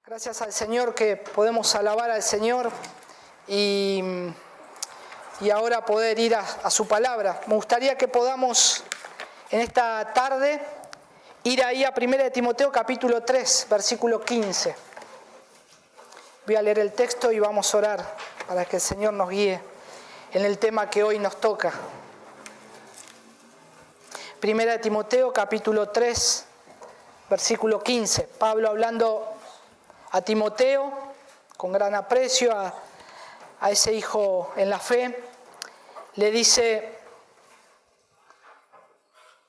Gracias al Señor que podemos alabar al Señor y ahora poder ir a su palabra. Me gustaría que podamos en esta tarde ir ahí a 1 Timoteo capítulo 3, versículo 15. Voy a leer el texto y vamos a orar para que el Señor nos guíe en el tema que hoy nos toca. 1 Timoteo capítulo 3, versículo 15. Pablo hablando a Timoteo, con gran aprecio a ese hijo en la fe, le dice: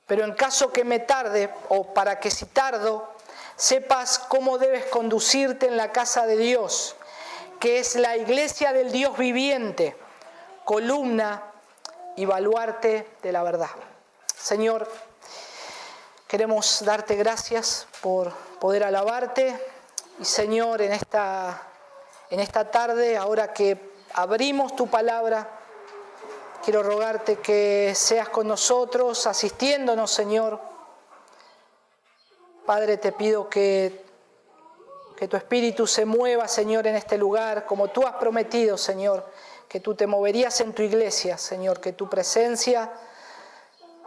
pero en caso que me tarde, o para que si tardo, sepas cómo debes conducirte en la casa de Dios, que es la iglesia del Dios viviente, columna y baluarte de la verdad. Señor, queremos darte gracias por poder alabarte. Y Señor, en esta tarde, ahora que abrimos tu palabra, quiero rogarte que seas con nosotros, asistiéndonos, Señor. Padre, te pido que tu Espíritu se mueva, Señor, en este lugar, como tú has prometido, Señor, que tú te moverías en tu iglesia, Señor, que tu presencia,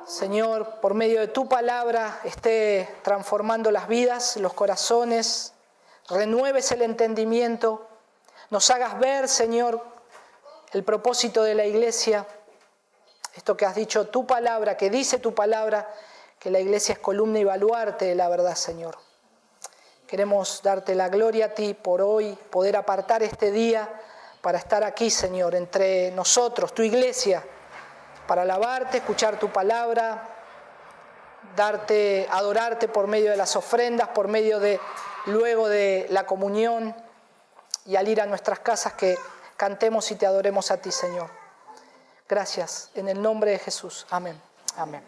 Señor, por medio de tu palabra, esté transformando las vidas, los corazones, renueves el entendimiento, nos hagas ver, Señor, el propósito de la iglesia, esto que has dicho, tu palabra, que dice tu palabra, que la iglesia es columna y baluarte de la verdad, Señor. Queremos darte la gloria a ti por hoy, poder apartar este día para estar aquí, Señor, entre nosotros, tu iglesia, para alabarte, escuchar tu palabra, adorarte por medio de las ofrendas, por medio luego de la comunión, y al ir a nuestras casas que cantemos y te adoremos a ti, Señor. Gracias, en el nombre de Jesús. Amén. Amén.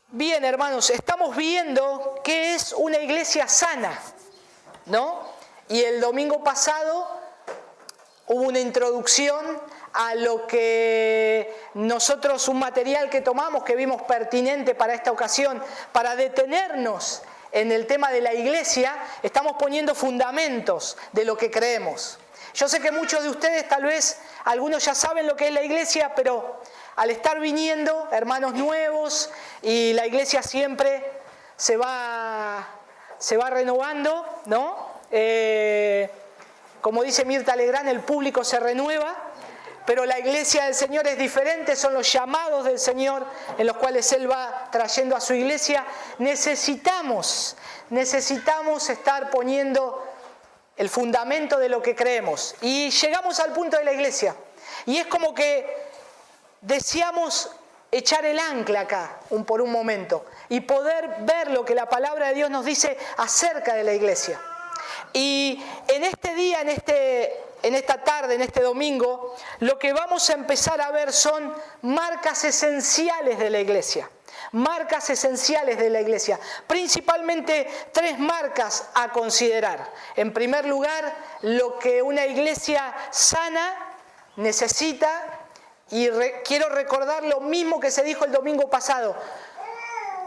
Bien, hermanos, estamos viendo qué es una iglesia sana, ¿no? Y el domingo pasado hubo una introducción a lo que nosotros, un material que tomamos, que vimos pertinente para esta ocasión, para detenernos en el tema de la iglesia. Estamos poniendo fundamentos de lo que creemos. Yo sé que muchos de ustedes, tal vez algunos ya saben lo que es la iglesia, pero al estar viniendo hermanos nuevos, y la iglesia siempre se va renovando, ¿no? Como dice Mirta Legrand, el público se renueva, pero la iglesia del Señor es diferente, son los llamados del Señor en los cuales Él va trayendo a su iglesia. Necesitamos estar poniendo el fundamento de lo que creemos. Y llegamos al punto de la iglesia. Y es como que deseamos echar el ancla acá por un momento y poder ver lo que la palabra de Dios nos dice acerca de la iglesia. Y en este día, en esta tarde, en este domingo, lo que vamos a empezar a ver son marcas esenciales de la iglesia. Marcas esenciales de la iglesia. Principalmente 3 marcas a considerar. En primer lugar, lo que una iglesia sana necesita, y quiero recordar lo mismo que se dijo el domingo pasado.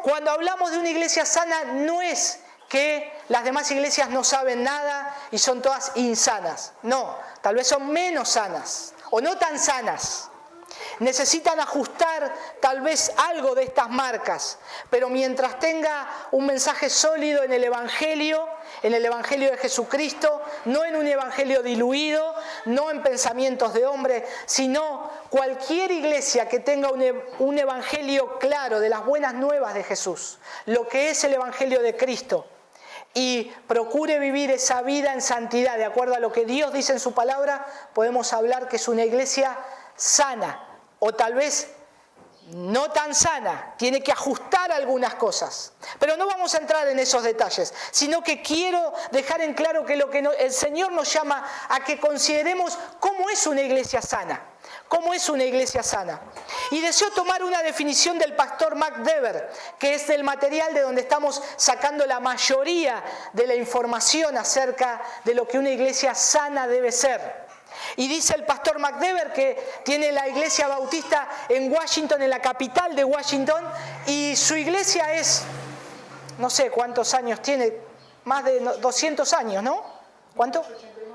Cuando hablamos de una iglesia sana, no es que las demás iglesias no saben nada y son todas insanas. No, tal vez son menos sanas o no tan sanas. Necesitan ajustar tal vez algo de estas marcas, pero mientras tenga un mensaje sólido en el Evangelio de Jesucristo, no en un evangelio diluido, no en pensamientos de hombre, sino cualquier iglesia que tenga un evangelio claro de las buenas nuevas de Jesús, lo que es el evangelio de Cristo, y procure vivir esa vida en santidad, de acuerdo a lo que Dios dice en su palabra, podemos hablar que es una iglesia sana, o tal vez no tan sana, tiene que ajustar algunas cosas. Pero no vamos a entrar en esos detalles, sino que quiero dejar en claro que el Señor nos llama a que consideremos cómo es una iglesia sana. ¿Cómo es una iglesia sana? Y deseo tomar una definición del pastor Mac Dever, que es del material de donde estamos sacando la mayoría de la información acerca de lo que una iglesia sana debe ser. Y dice el pastor Mac Dever, que tiene la iglesia bautista en Washington, en la capital de Washington, y su iglesia es no sé cuántos años tiene, más de 200 años, ¿no? ¿Cuánto?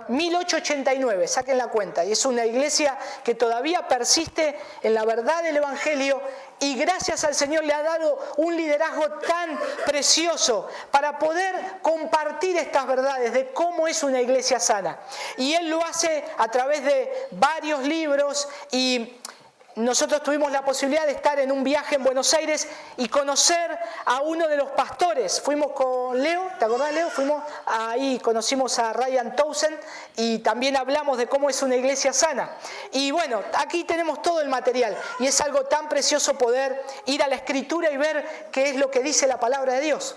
1889, saquen la cuenta. Y es una iglesia que todavía persiste en la verdad del Evangelio y gracias al Señor le ha dado un liderazgo tan precioso para poder compartir estas verdades de cómo es una iglesia sana. Y Él lo hace a través de varios libros y nosotros tuvimos la posibilidad de estar en un viaje en Buenos Aires y conocer a uno de los pastores. Fuimos con Leo, ¿te acordás, Leo? Fuimos ahí, conocimos a Ryan Townsend y también hablamos de cómo es una iglesia sana. Y bueno, aquí tenemos todo el material y es algo tan precioso poder ir a la Escritura y ver qué es lo que dice la palabra de Dios.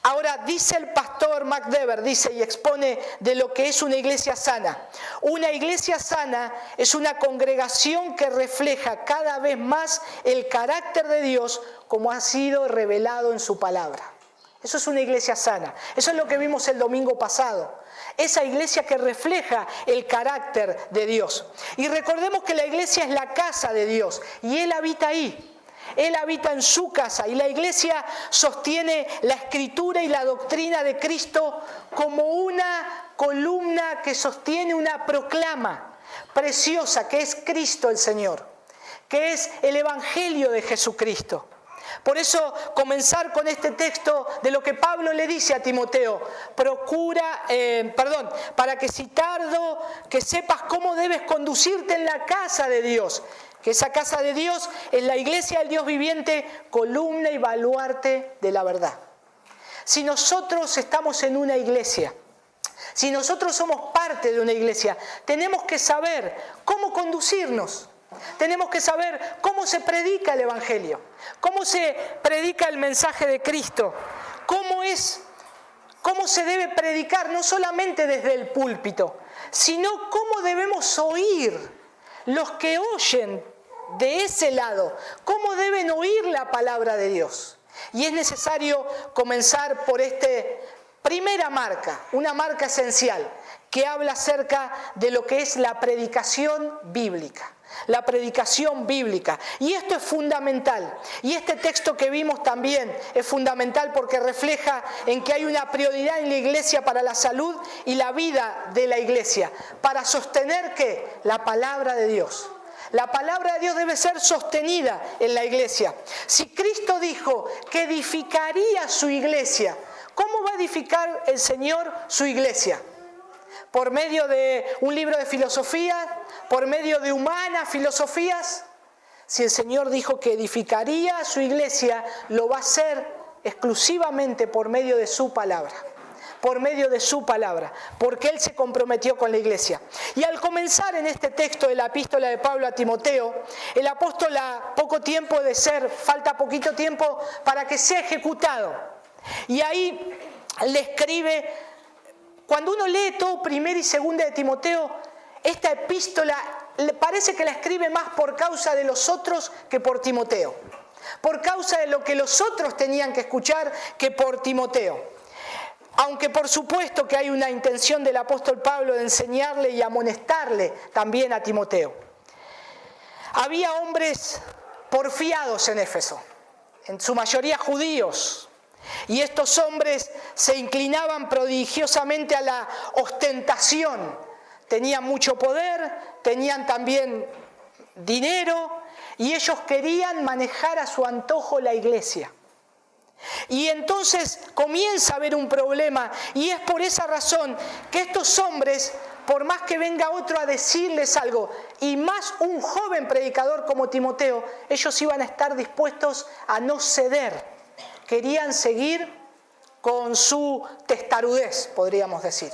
Ahora, dice el pastor MacDever, dice y expone de lo que es una iglesia sana. Una iglesia sana es una congregación que refleja cada vez más el carácter de Dios como ha sido revelado en su palabra. Eso es una iglesia sana. Eso es lo que vimos el domingo pasado. Esa iglesia que refleja el carácter de Dios. Y recordemos que la iglesia es la casa de Dios y Él habita ahí. Él habita en su casa y la iglesia sostiene la escritura y la doctrina de Cristo como una columna que sostiene una proclama preciosa que es Cristo el Señor, que es el Evangelio de Jesucristo. Por eso comenzar con este texto de lo que Pablo le dice a Timoteo, para que si tardo, que sepas cómo debes conducirte en la casa de Dios. Que esa casa de Dios es la iglesia del Dios viviente, columna y baluarte de la verdad. Si nosotros estamos en una iglesia, si nosotros somos parte de una iglesia, tenemos que saber cómo conducirnos. Tenemos que saber cómo se predica el Evangelio, cómo se predica el mensaje de Cristo, cómo se debe predicar no solamente desde el púlpito, sino cómo debemos oír los que oyen de ese lado, cómo deben oír la palabra de Dios. Y es necesario comenzar por esta primera marca, una marca esencial, que habla acerca de lo que es la predicación bíblica. La predicación bíblica. Y esto es fundamental. Y este texto que vimos también es fundamental porque refleja en que hay una prioridad en la iglesia para la salud y la vida de la iglesia. Para sostener ¿qué? La palabra de Dios. La palabra de Dios debe ser sostenida en la iglesia. Si Cristo dijo que edificaría su iglesia, ¿cómo va a edificar el Señor su iglesia? ¿Por medio de un libro de filosofía? ¿Por medio de humanas filosofías? Si el Señor dijo que edificaría su iglesia, lo va a hacer exclusivamente por medio de su palabra. Por medio de su palabra, porque Él se comprometió con la iglesia. Y al comenzar en este texto de la epístola de Pablo a Timoteo, el apóstol a poco tiempo de ser, falta poquito tiempo para que sea ejecutado. Y ahí le escribe, cuando uno lee todo primera y segunda de Timoteo, esta epístola parece que la escribe más por causa de los otros que por Timoteo. Por causa de lo que los otros tenían que escuchar que por Timoteo. Aunque por supuesto que hay una intención del apóstol Pablo de enseñarle y amonestarle también a Timoteo. Había hombres porfiados en Éfeso, en su mayoría judíos, y estos hombres se inclinaban prodigiosamente a la ostentación. Tenían mucho poder, tenían también dinero, y ellos querían manejar a su antojo la iglesia. Y entonces comienza a haber un problema y es por esa razón que estos hombres, por más que venga otro a decirles algo, y más un joven predicador como Timoteo, ellos iban a estar dispuestos a no ceder. Querían seguir con su testarudez, podríamos decir.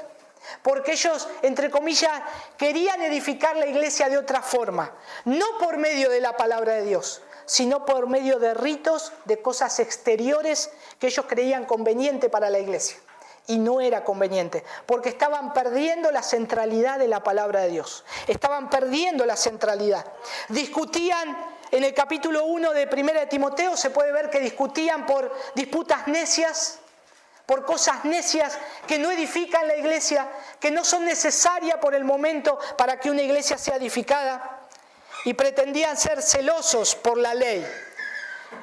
Porque ellos, entre comillas, querían edificar la iglesia de otra forma, no por medio de la palabra de Dios, sino por medio de ritos, de cosas exteriores que ellos creían conveniente para la iglesia. Y no era conveniente, porque estaban perdiendo la centralidad de la palabra de Dios. Estaban perdiendo la centralidad. Discutían, en el capítulo 1 de 1 de Timoteo, se puede ver que discutían por disputas necias, por cosas necias que no edifican la iglesia, que no son necesarias por el momento para que una iglesia sea edificada. Y pretendían ser celosos por la ley.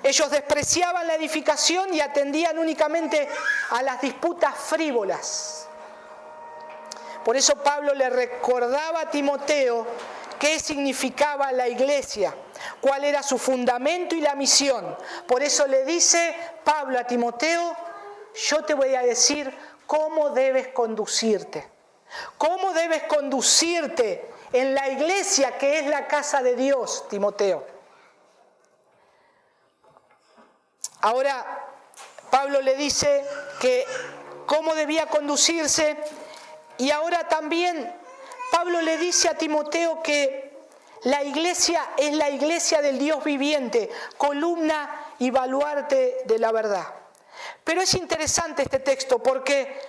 Ellos despreciaban la edificación y atendían únicamente a las disputas frívolas. Por eso Pablo le recordaba a Timoteo qué significaba la iglesia, cuál era su fundamento y la misión. Por eso le dice Pablo a Timoteo: yo te voy a decir cómo debes conducirte. ¿Cómo debes conducirte en la iglesia que es la casa de Dios, Timoteo? Ahora, Pablo le dice que cómo debía conducirse, y ahora también Pablo le dice a Timoteo que la iglesia es la iglesia del Dios viviente, columna y baluarte de la verdad. Pero es interesante este texto porque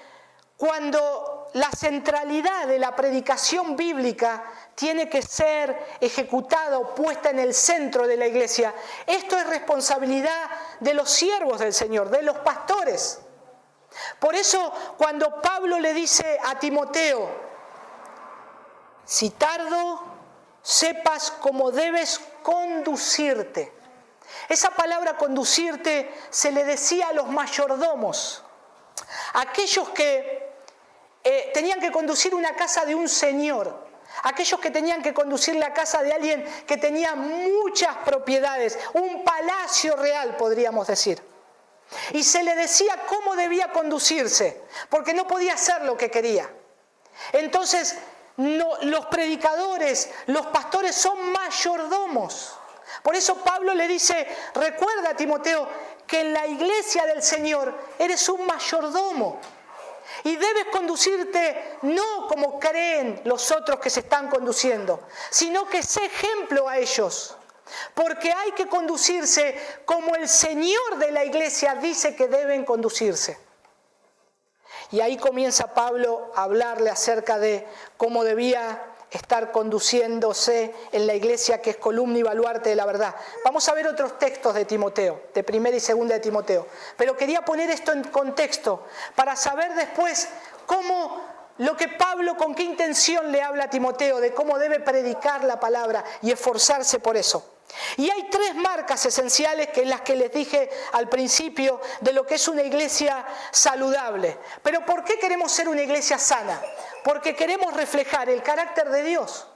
cuando la centralidad de la predicación bíblica tiene que ser ejecutada o puesta en el centro de la iglesia, esto es responsabilidad de los siervos del Señor, de los pastores. Por eso, cuando Pablo le dice a Timoteo: si tardo, sepas cómo debes conducirte. Esa palabra conducirte se le decía a los mayordomos, aquellos que tenían que conducir una casa de un señor, aquellos que tenían que conducir la casa de alguien que tenía muchas propiedades, un palacio real, podríamos decir. Y se le decía cómo debía conducirse, porque no podía hacer lo que quería. Entonces, los predicadores, los pastores son mayordomos. Por eso Pablo le dice: recuerda, Timoteo, que en la iglesia del Señor eres un mayordomo. Y debes conducirte no como creen los otros que se están conduciendo, sino que sé ejemplo a ellos. Porque hay que conducirse como el Señor de la iglesia dice que deben conducirse. Y ahí comienza Pablo a hablarle acerca de cómo debía estar conduciéndose en la iglesia que es columna y baluarte de la verdad. Vamos a ver otros textos de Timoteo, de 1 y 2 de Timoteo. Pero quería poner esto en contexto para saber después cómo lo que Pablo, con qué intención le habla a Timoteo, de cómo debe predicar la palabra y esforzarse por eso. Y hay 3 marcas esenciales que es las que les dije al principio de lo que es una iglesia saludable. Pero ¿por qué queremos ser una iglesia sana? Porque queremos reflejar el carácter de Dios.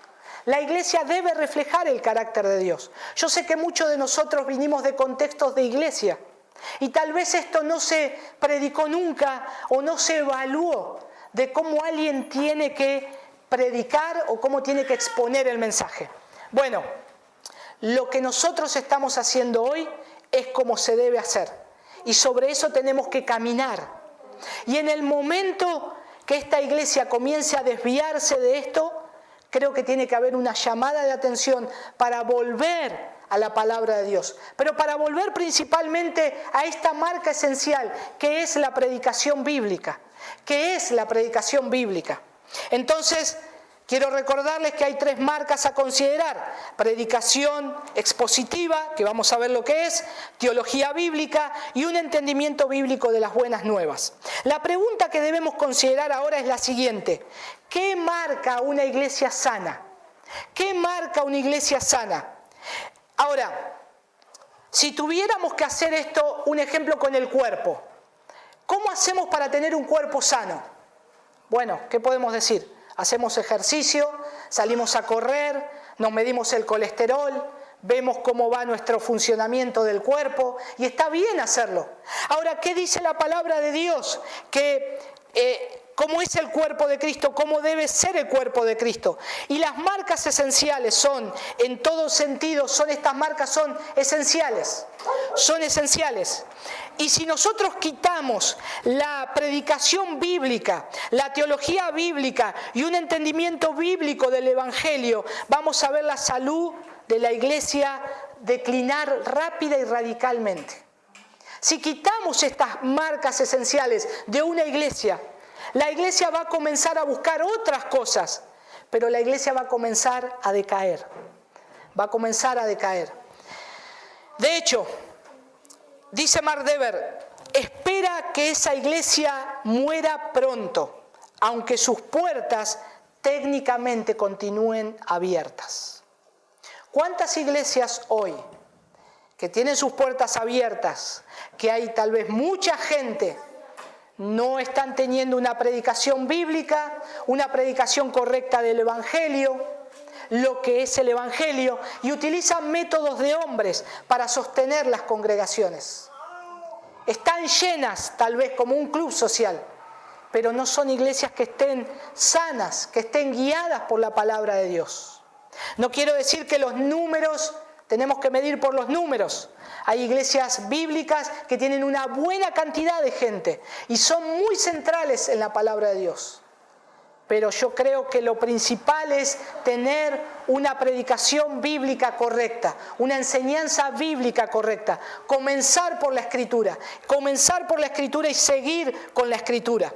La iglesia debe reflejar el carácter de Dios. Yo sé que muchos de nosotros vinimos de contextos de iglesia y tal vez esto no se predicó nunca o no se evaluó de cómo alguien tiene que predicar o cómo tiene que exponer el mensaje. Bueno, lo que nosotros estamos haciendo hoy es como se debe hacer. Y sobre eso tenemos que caminar. Y en el momento que esta iglesia comience a desviarse de esto, creo que tiene que haber una llamada de atención para volver a la palabra de Dios. Pero para volver principalmente a esta marca esencial, que es la predicación bíblica. Que es la predicación bíblica. Entonces, quiero recordarles que hay 3 marcas a considerar: predicación expositiva, que vamos a ver lo que es, teología bíblica y un entendimiento bíblico de las buenas nuevas. La pregunta que debemos considerar ahora es la siguiente: ¿qué marca una iglesia sana? ¿Qué marca una iglesia sana? Ahora, si tuviéramos que hacer esto, un ejemplo con el cuerpo, ¿cómo hacemos para tener un cuerpo sano? Bueno, ¿qué podemos decir? Hacemos ejercicio, salimos a correr, nos medimos el colesterol, vemos cómo va nuestro funcionamiento del cuerpo y está bien hacerlo. Ahora, ¿qué dice la palabra de Dios? ¿Cómo es el cuerpo de Cristo? ¿Cómo debe ser el cuerpo de Cristo? Y las marcas esenciales son, en todo sentido, estas marcas son esenciales. Son esenciales. Y si nosotros quitamos la predicación bíblica, la teología bíblica y un entendimiento bíblico del Evangelio, vamos a ver la salud de la iglesia declinar rápida y radicalmente. Si quitamos estas marcas esenciales de una iglesia, la iglesia va a comenzar a buscar otras cosas, pero la iglesia va a comenzar a decaer. Va a comenzar a decaer. De hecho, dice Mark Dever, espera que esa iglesia muera pronto, aunque sus puertas técnicamente continúen abiertas. ¿Cuántas iglesias hoy que tienen sus puertas abiertas, que hay tal vez mucha gente, no están teniendo una predicación bíblica, una predicación correcta del Evangelio, lo que es el Evangelio, y utilizan métodos de hombres para sostener las congregaciones. Están llenas, tal vez como un club social, pero no son iglesias que estén sanas, que estén guiadas por la palabra de Dios. No quiero decir que los números, tenemos que medir por los números. Hay iglesias bíblicas que tienen una buena cantidad de gente y son muy centrales en la palabra de Dios. Pero yo creo que lo principal es tener una predicación bíblica correcta, una enseñanza bíblica correcta. Comenzar por la Escritura y seguir con la Escritura.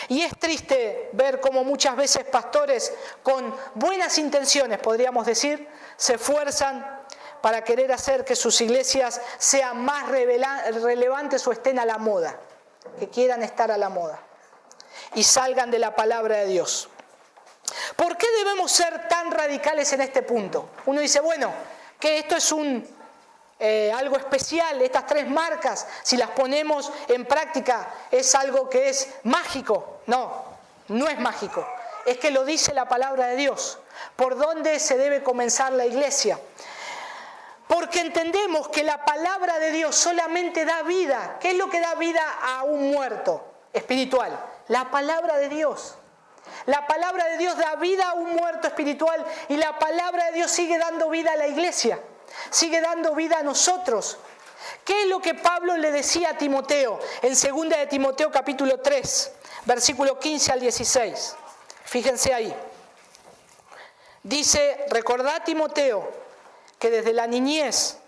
Y es triste ver cómo muchas veces pastores con buenas intenciones, podríamos decir, se esfuerzan para querer hacer que sus iglesias sean más relevantes o estén a la moda, que quieran estar a la moda y salgan de la palabra de Dios. ¿Por qué debemos ser tan radicales en este punto? Uno dice, bueno, que esto es algo especial, estas 3 marcas, si las ponemos en práctica, es algo que es mágico. No, no es mágico. Es que lo dice la palabra de Dios. ¿Por dónde se debe comenzar la iglesia? Porque entendemos que la palabra de Dios solamente da vida. ¿Qué es lo que da vida a un muerto espiritual? La palabra de Dios. La palabra de Dios da vida a un muerto espiritual y la palabra de Dios sigue dando vida a la iglesia. Sigue dando vida a nosotros. ¿Qué es lo que Pablo le decía a Timoteo en 2 de Timoteo capítulo 3, versículo 15 al 16? Fíjense ahí. Dice, recordá, Timoteo, que desde la niñez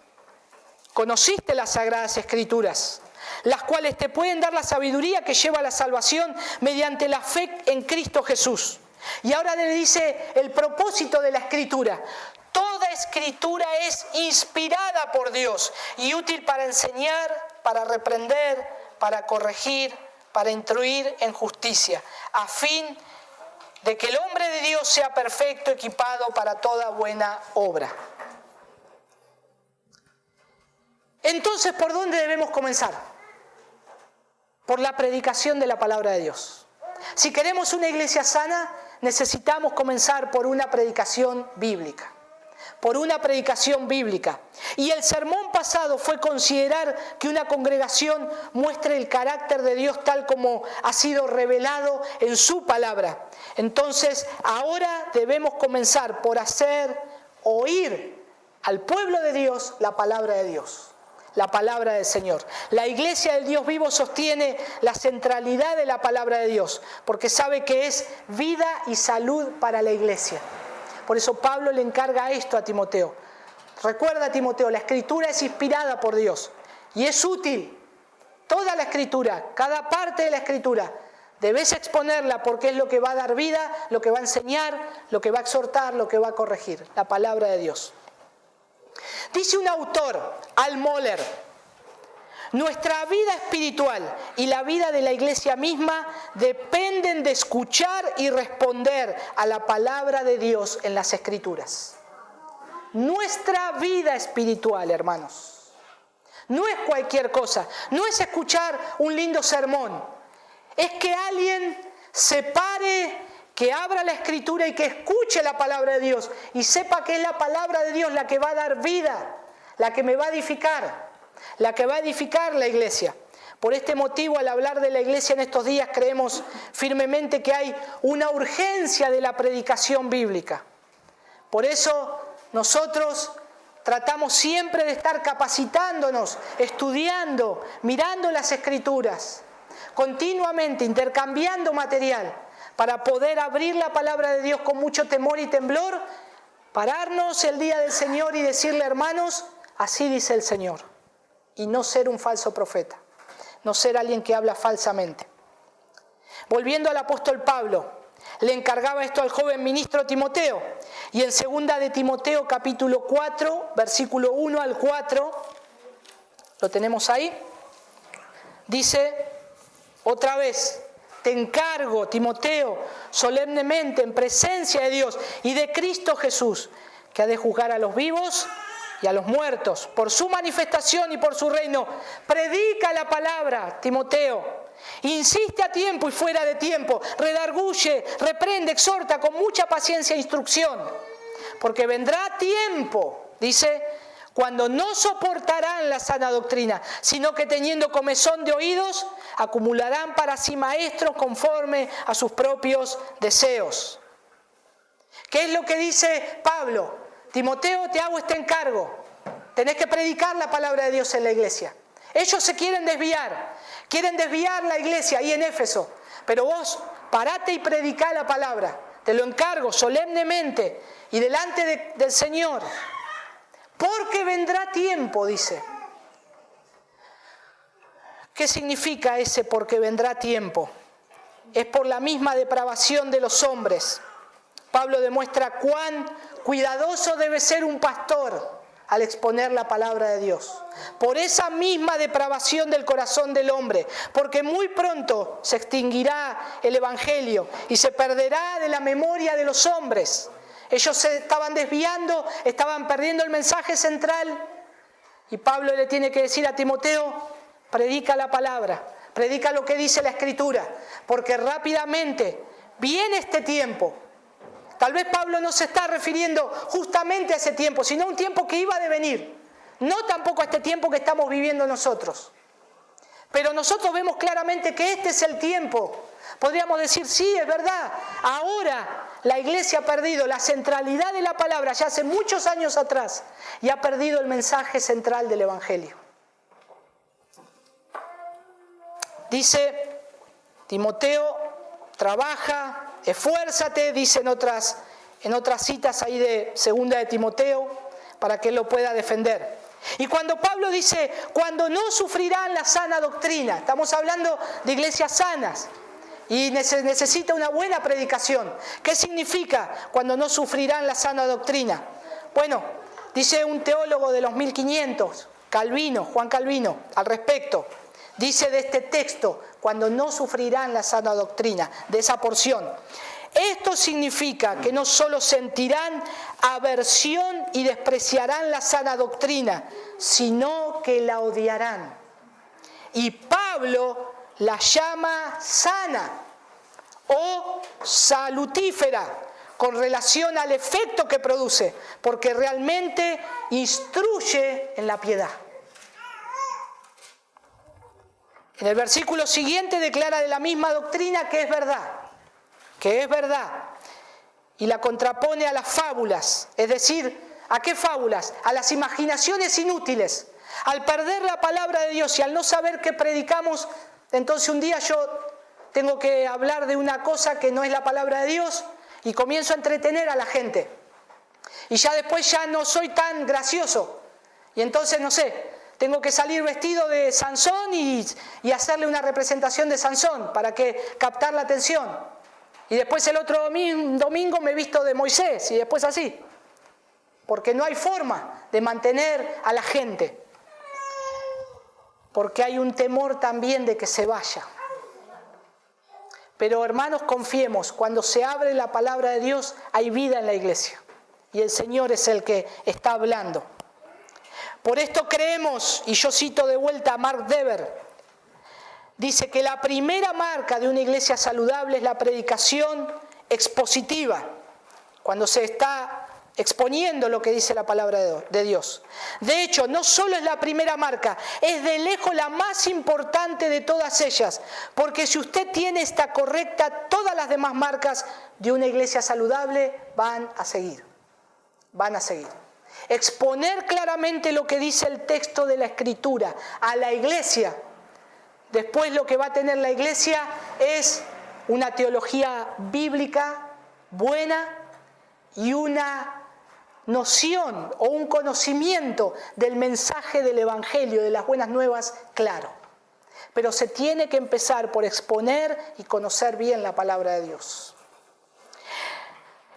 conociste las Sagradas Escrituras, las cuales te pueden dar la sabiduría que lleva a la salvación mediante la fe en Cristo Jesús. Y ahora le dice el propósito de la Escritura. Toda Escritura es inspirada por Dios y útil para enseñar, para reprender, para corregir, para instruir en justicia, a fin de que el hombre de Dios sea perfecto, equipado para toda buena obra. Entonces, ¿por dónde debemos comenzar? Por la predicación de la palabra de Dios. Si queremos una iglesia sana, necesitamos comenzar por una predicación bíblica. Por una predicación bíblica. Y el sermón pasado fue considerar que una congregación muestre el carácter de Dios tal como ha sido revelado en su palabra. Entonces, ahora debemos comenzar por hacer oír al pueblo de Dios la palabra de Dios. La palabra del Señor. La iglesia del Dios vivo sostiene la centralidad de la palabra de Dios, porque sabe que es vida y salud para la iglesia. Por eso Pablo le encarga esto a Timoteo. Recuerda, Timoteo, la Escritura es inspirada por Dios y es útil. Toda la Escritura, cada parte de la Escritura, debes exponerla porque es lo que va a dar vida, lo que va a enseñar, lo que va a exhortar, lo que va a corregir. La palabra de Dios. Dice un autor, Al Mohler, nuestra vida espiritual y la vida de la iglesia misma dependen de escuchar y responder a la palabra de Dios en las Escrituras. Nuestra vida espiritual, hermanos, no es cualquier cosa, no es escuchar un lindo sermón, es que alguien se pare, que abra la Escritura y que escuche la palabra de Dios y sepa que es la palabra de Dios la que va a dar vida, la que me va a edificar, la que va a edificar la iglesia. Por este motivo, al hablar de la iglesia en estos días, creemos firmemente que hay una urgencia de la predicación bíblica. Por eso nosotros tratamos siempre de estar capacitándonos, estudiando, mirando las Escrituras, continuamente intercambiando material, para poder abrir la palabra de Dios con mucho temor y temblor, pararnos el día del Señor y decirle, hermanos, así dice el Señor, y no ser un falso profeta, no ser alguien que habla falsamente. Volviendo al apóstol Pablo, le encargaba esto al joven ministro Timoteo, y en 2 de Timoteo capítulo 4, versículo 1 al 4, lo tenemos ahí, dice otra vez, te encargo, Timoteo, solemnemente, en presencia de Dios y de Cristo Jesús, que ha de juzgar a los vivos y a los muertos, por su manifestación y por su reino. Predica la palabra, Timoteo. Insiste a tiempo y fuera de tiempo. Redarguye, reprende, exhorta con mucha paciencia e instrucción. Porque vendrá tiempo, dice, cuando no soportarán la sana doctrina, sino que teniendo comezón de oídos, acumularán para sí maestros conforme a sus propios deseos. ¿Qué es lo que dice Pablo? Timoteo, te hago este encargo. Tenés que predicar la palabra de Dios en la iglesia. Ellos se quieren desviar la iglesia ahí en Éfeso. Pero vos, parate y predicá la palabra. Te lo encargo solemnemente y delante del Señor. Porque vendrá tiempo, dice. ¿Qué significa ese porque vendrá tiempo? Es por la misma depravación de los hombres. Pablo demuestra cuán cuidadoso debe ser un pastor al exponer la palabra de Dios. Por esa misma depravación del corazón del hombre, porque muy pronto se extinguirá el evangelio y se perderá de la memoria de los hombres. Ellos se estaban desviando, estaban perdiendo el mensaje central. Y Pablo le tiene que decir a Timoteo, predica la palabra, predica lo que dice la Escritura, porque rápidamente viene este tiempo. Tal vez Pablo no se está refiriendo justamente a ese tiempo, sino a un tiempo que iba a devenir. No tampoco a este tiempo que estamos viviendo nosotros. Pero nosotros vemos claramente que este es el tiempo. Podríamos decir, sí, es verdad. Ahora la iglesia ha perdido la centralidad de la palabra ya hace muchos años atrás y ha perdido el mensaje central del Evangelio. Dice Timoteo, trabaja, esfuérzate, dice en otras citas ahí de segunda de Timoteo, para que él lo pueda defender. Y cuando Pablo dice, cuando no sufrirán la sana doctrina, estamos hablando de iglesias sanas y necesita una buena predicación. ¿Qué significa cuando no sufrirán la sana doctrina? Bueno, dice un teólogo de los 1500, Juan Calvino, al respecto. Dice de este texto, cuando no sufrirán la sana doctrina, de esa porción. Esto significa que no solo sentirán aversión y despreciarán la sana doctrina, sino que la odiarán. Y Pablo la llama sana o salutífera con relación al efecto que produce, porque realmente instruye en la piedad. En el versículo siguiente declara de la misma doctrina que es verdad, y la contrapone a las fábulas, es decir, ¿a qué fábulas? A las imaginaciones inútiles. Al perder la palabra de Dios y al no saber qué predicamos, entonces un día yo tengo que hablar de una cosa que no es la palabra de Dios y comienzo a entretener a la gente. Y ya después ya no soy tan gracioso. Y entonces, no sé, tengo que salir vestido de Sansón y hacerle una representación de Sansón para captar la atención. Y después el otro domingo me visto de Moisés y después así. Porque no hay forma de mantener a la gente. Porque hay un temor también de que se vaya. Pero hermanos, confiemos, cuando se abre la palabra de Dios hay vida en la iglesia. Y el Señor es el que está hablando. Por esto creemos, y yo cito de vuelta a Mark Dever, dice que la primera marca de una iglesia saludable es la predicación expositiva, cuando se está exponiendo lo que dice la palabra de Dios. De hecho, no solo es la primera marca, es de lejos la más importante de todas ellas, porque si usted tiene esta correcta, todas las demás marcas de una iglesia saludable van a seguir. Exponer claramente lo que dice el texto de la Escritura a la iglesia. Después lo que va a tener la iglesia es una teología bíblica buena y una noción o un conocimiento del mensaje del Evangelio, de las buenas nuevas, claro. Pero se tiene que empezar por exponer y conocer bien la palabra de Dios.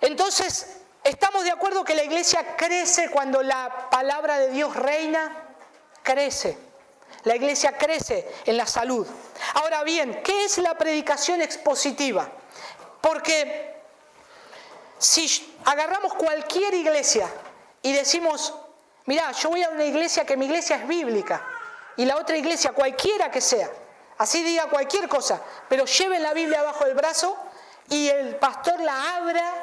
Entonces, ¿estamos de acuerdo que la iglesia crece cuando la palabra de Dios reina? Crece. La iglesia crece en la salud. Ahora bien, ¿qué es la predicación expositiva? Porque si agarramos cualquier iglesia y decimos, Mirá, yo voy a una iglesia que mi iglesia es bíblica y la otra iglesia, cualquiera que sea, así diga cualquier cosa, pero lleven la Biblia abajo del brazo y el pastor la abra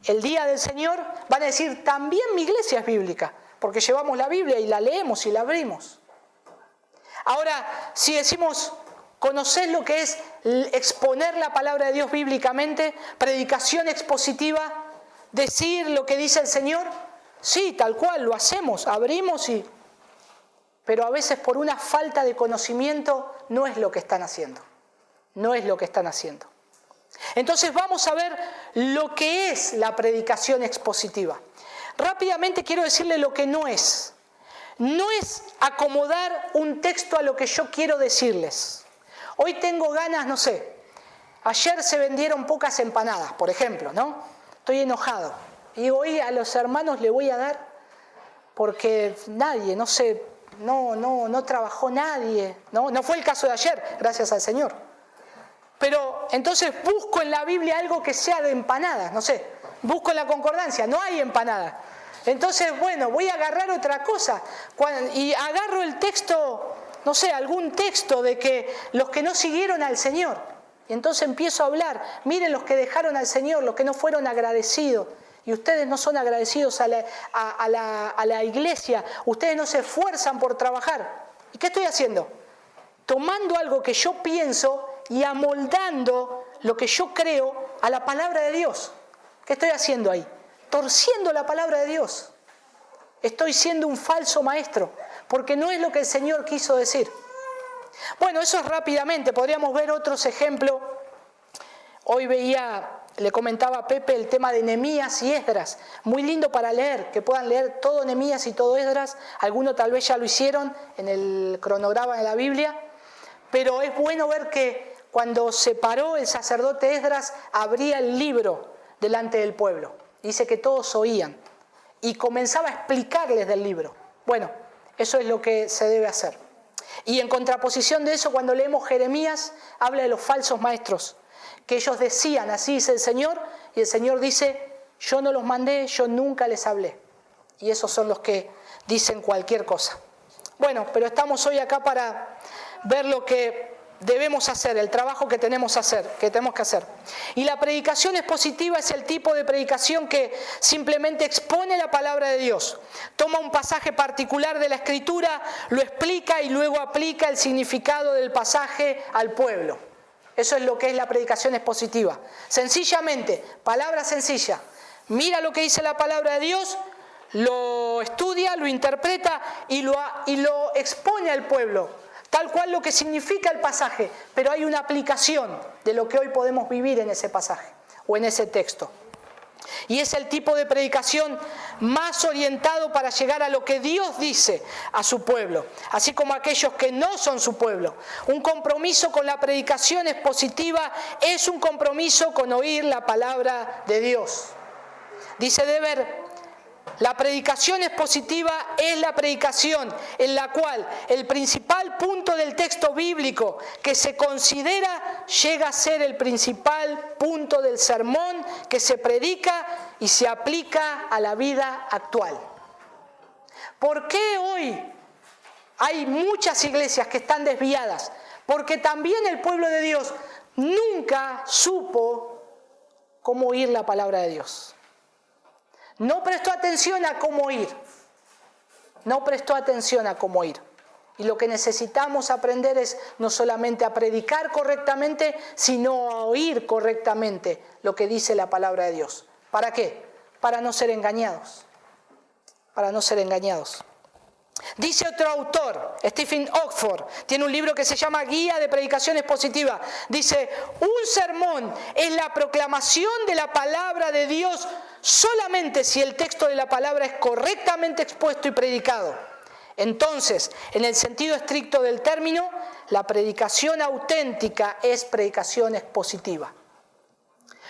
el día del Señor, van a decir, también mi iglesia es bíblica, porque llevamos la Biblia y la leemos y la abrimos. Ahora, si decimos, ¿conocés lo que es exponer la palabra de Dios bíblicamente? Predicación expositiva, decir lo que dice el Señor. Sí, tal cual, lo hacemos, abrimos y... Pero a veces por una falta de conocimiento no es lo que están haciendo. No es lo que están haciendo. Entonces vamos a ver lo que es la predicación expositiva. Rápidamente quiero decirle lo que no es. No es acomodar un texto a lo que yo quiero decirles. Hoy tengo ganas, no sé, ayer se vendieron pocas empanadas, por ejemplo, ¿no? Estoy enojado. Y hoy a los hermanos le voy a dar porque nadie, no sé, no trabajó nadie, ¿no? No fue el caso de ayer, gracias al Señor. Pero entonces busco en la Biblia algo que sea de empanadas, no sé, busco en la concordancia, no hay empanadas. Entonces, bueno, voy a agarrar otra cosa y agarro el texto, no sé, algún texto de que los que no siguieron al Señor. Y entonces empiezo a hablar, miren los que dejaron al Señor, los que no fueron agradecidos. Y ustedes no son agradecidos a la iglesia, ustedes no se esfuerzan por trabajar. ¿Y qué estoy haciendo? Tomando algo que yo pienso y amoldando lo que yo creo a la palabra de Dios. ¿Qué estoy haciendo ahí? Torciendo la palabra de Dios. Estoy siendo un falso maestro, porque no es lo que el Señor quiso decir. Bueno, eso es rápidamente, podríamos ver otros ejemplos. Hoy le comentaba a Pepe el tema de Nehemías y Esdras. Muy lindo para leer, que puedan leer todo Nehemías y todo Esdras. Algunos tal vez ya lo hicieron en el cronograma de la Biblia. Pero es bueno ver que cuando se paró el sacerdote Esdras, abría el libro delante del pueblo. Dice que todos oían y comenzaba a explicarles del libro. Bueno, eso es lo que se debe hacer. Y en contraposición de eso, cuando leemos Jeremías, habla de los falsos maestros, que ellos decían, así dice el Señor, y el Señor dice, yo no los mandé, yo nunca les hablé. Y esos son los que dicen cualquier cosa. Bueno, pero estamos hoy acá para ver lo que debemos hacer, el trabajo que tenemos que hacer. Y la predicación expositiva es el tipo de predicación que simplemente expone la palabra de Dios. Toma un pasaje particular de la Escritura, lo explica y luego aplica el significado del pasaje al pueblo. Eso es lo que es la predicación expositiva. Sencillamente, palabra sencilla. Mira lo que dice la palabra de Dios, lo estudia, lo interpreta y lo expone al pueblo. Tal cual lo que significa el pasaje, pero hay una aplicación de lo que hoy podemos vivir en ese pasaje o en ese texto. Y es el tipo de predicación más orientado para llegar a lo que Dios dice a su pueblo, así como a aquellos que no son su pueblo. Un compromiso con la predicación expositiva es un compromiso con oír la palabra de Dios. Dice Dever, la predicación expositiva es la predicación en la cual el principal punto del texto bíblico que se considera llega a ser el principal punto del sermón que se predica y se aplica a la vida actual. ¿Por qué hoy hay muchas iglesias que están desviadas? Porque también el pueblo de Dios nunca supo cómo oír la palabra de Dios. No prestó atención a cómo oír. No prestó atención a cómo oír. Y lo que necesitamos aprender es no solamente a predicar correctamente, sino a oír correctamente lo que dice la palabra de Dios. ¿Para qué? Para no ser engañados. Para no ser engañados. Dice otro autor, Stephen Oxford, tiene un libro que se llama Guía de Predicación Expositiva. Dice, un sermón es la proclamación de la palabra de Dios solamente si el texto de la palabra es correctamente expuesto y predicado. Entonces, en el sentido estricto del término, la predicación auténtica es predicación expositiva.